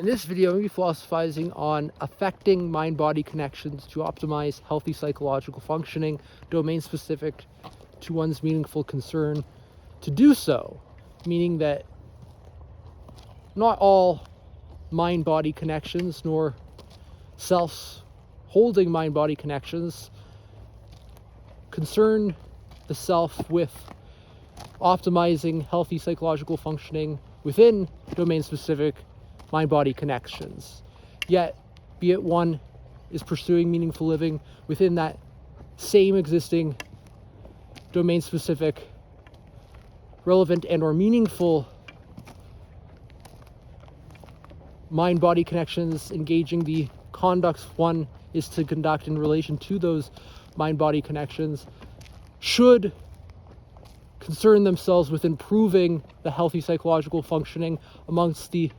In this video, I'm going to be philosophizing on affecting mind-body connections to optimize healthy psychological functioning, domain-specific to one's meaningful concern to do so, meaning that not all mind-body connections, nor self-holding mind-body connections, concern the self with optimizing healthy psychological functioning within domain-specific mind-body connections. Yet, be it one is pursuing meaningful living within that same existing domain-specific, relevant and or meaningful mind-body connections, engaging the conducts one is to conduct in relation to those mind-body connections, should concern themselves with improving the healthy psychological functioning amongst the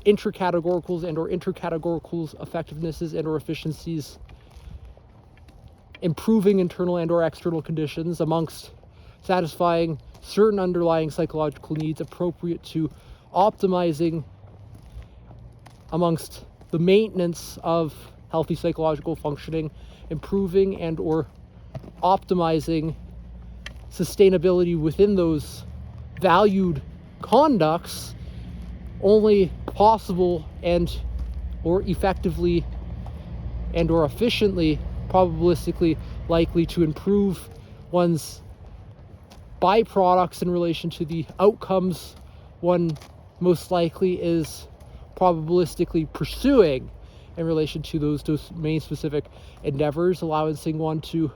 intra-categoricals and or inter-categoricals effectivenesses and or efficiencies, improving internal and or external conditions amongst satisfying certain underlying psychological needs appropriate to optimizing amongst the maintenance of healthy psychological functioning, improving and or optimizing sustainability within those valued conducts, only possible and or effectively and or efficiently, probabilistically likely to improve one's byproducts in relation to the outcomes one most likely is probabilistically pursuing in relation to those domain-specific endeavors, allowing one to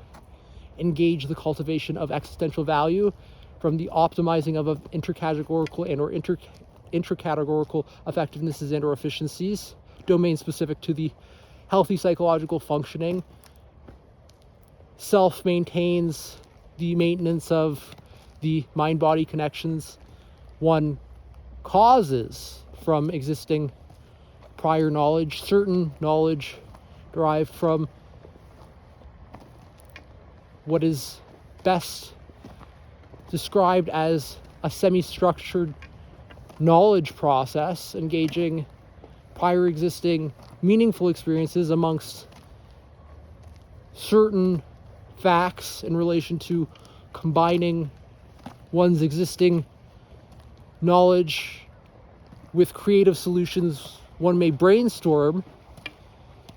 engage the cultivation of existential value from the optimizing of inter-categorical and or intra-categorical effectivenesses and or efficiencies, domain-specific to the healthy psychological functioning. Self maintains the maintenance of the mind-body connections one causes from existing prior knowledge, certain knowledge derived from what is best described as a semi-structured knowledge process, engaging prior existing meaningful experiences amongst certain facts in relation to combining one's existing knowledge with creative solutions one may brainstorm,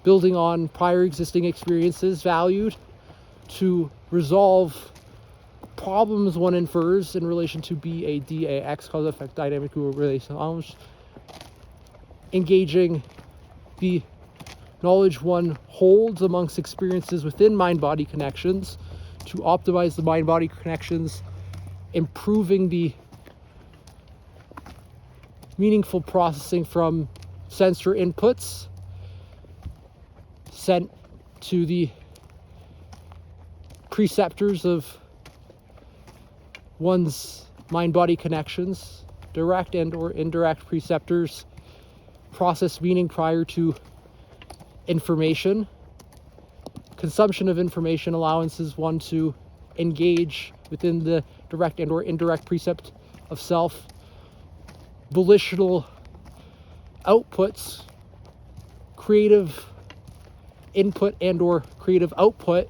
building on prior existing experiences valued to resolve problems one infers in relation to BADAX, cause effect dynamic relations, engaging the knowledge one holds amongst experiences within mind-body connections to optimize the mind-body connections, improving the meaningful processing from sensor inputs sent to the preceptors of one's mind-body connections, direct and or indirect preceptors, process meaning prior to information, consumption of information allowances one to engage within the direct and or indirect precept of self, volitional outputs, creative input and or creative output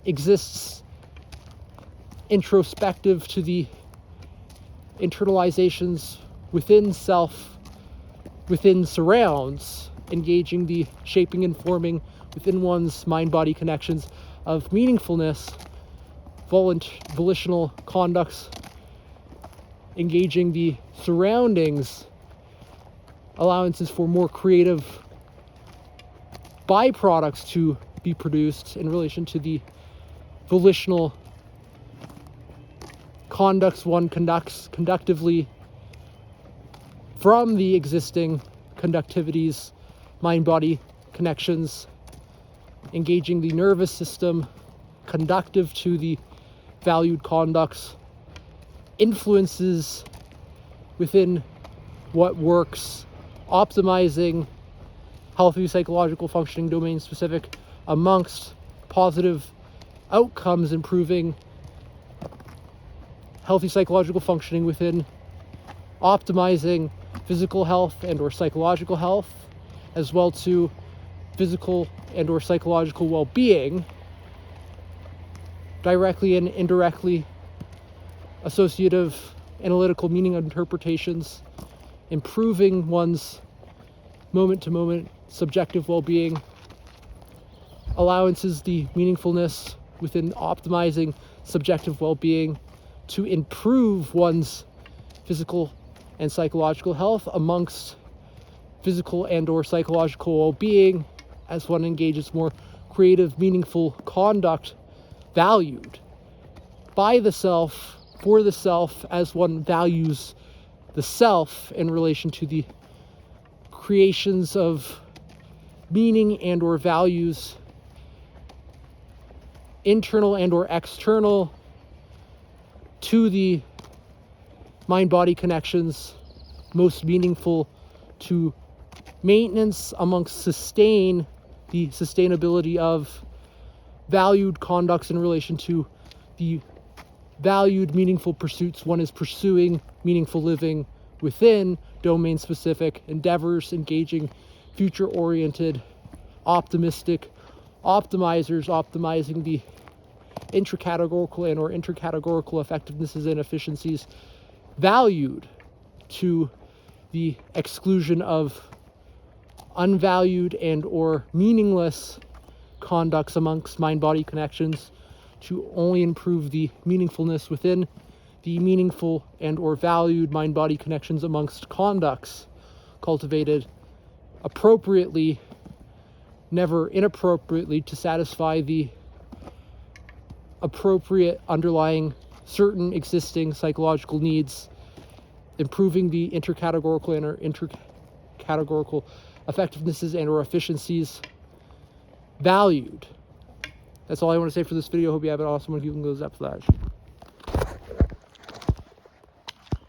exists introspective to the internalizations within self, within surrounds, engaging the shaping and forming within one's mind-body connections of meaningfulness, volitional conducts, engaging the surroundings, allowances for more creative byproducts to be produced in relation to the volitional conducts one conducts conductively from the existing conductivities, mind-body connections, engaging the nervous system conductive to the valued conducts, influences within what works, optimizing healthy psychological functioning domain specific amongst positive outcomes, improving healthy psychological functioning within optimizing physical health and or psychological health, as well to physical and or psychological well-being, directly and indirectly associative analytical meaning interpretations, improving one's moment-to-moment subjective well-being, allowances the meaningfulness within optimizing subjective well-being to improve one's physical and psychological health amongst physical and or psychological well-being as one engages more creative, meaningful conduct valued by the self, for the self, as one values the self in relation to the creations of meaning and or values, internal and or external, to the mind-body connections most meaningful to maintenance amongst the sustainability of valued conducts in relation to the valued meaningful pursuits one is pursuing, meaningful living within domain-specific endeavors, engaging future-oriented, optimistic optimizers, optimizing the intra-categorical and or inter-categorical effectivenesses and efficiencies valued to the exclusion of unvalued and or meaningless conducts amongst mind-body connections, to only improve the meaningfulness within the meaningful and or valued mind-body connections amongst conducts cultivated appropriately, never inappropriately, to satisfy the appropriate underlying certain existing psychological needs, improving the inter-categorical and or inter-categorical effectivenesses and or efficiencies valued. That's all I want to say for this video. Hope you have an awesome one. You can go up for that.